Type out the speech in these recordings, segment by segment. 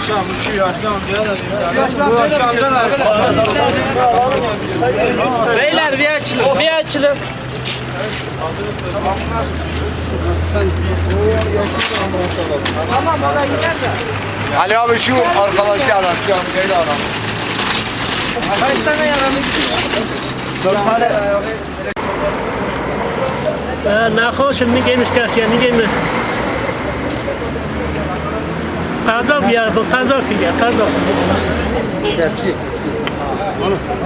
Şu yaşlı amcaya da bir Beyler bir açılın, bir açılın. Tamam, ona gider de. Ali abi şu arkadaşı arar, şu amcayı da arar. Kaç tane yaralı? 4 tane. نخواهش میگیم کسی میگیم قضا بیار با قضا کیه قضا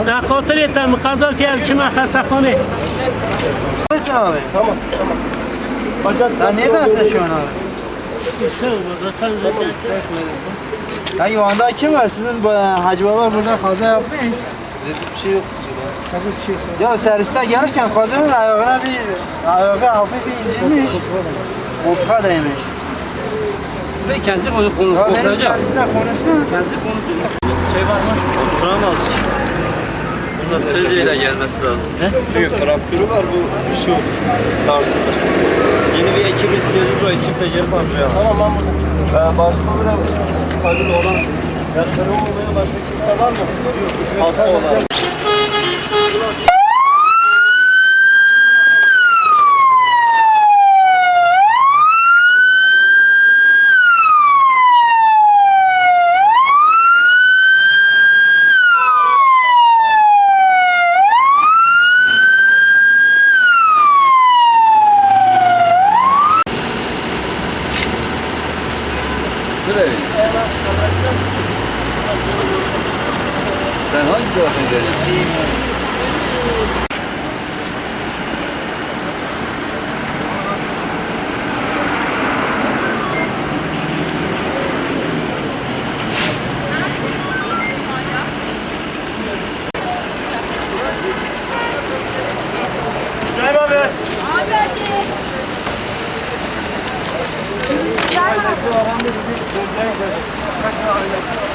نه خاطر تام قضا کی از چه خسته خانه Nasılsın abi? Tamam. Sen nereden yaşıyorsun abi? Ya Yuvan'da kim var? Sizin Hacı Baba burada kaza yapmış. Ciddi bir şey yok. Kaza bir şey yok. Ya serviste gelirken kazanın ayağı hafif bir incinmiş. Kopka değmiş. Ve kendisi konu Ya benim konuşacak. serviste konuştum. Kendisi konuşacak. Şey var mı? Oturamaz. Bunda sedyeyle gelmesi lazım. Çünkü fraktürü var, bu bir şey olur. Sarsılır. Yeni bir ekip istiyoruz, o ekip de gelip amcaya alır. Tamam ben Başka böyle stabil olan, yatırım olmayan başka kimse var mı? Hasta olan. Sen hangi tarafa gidiyorsun? İbrahim abi. Abi hadi.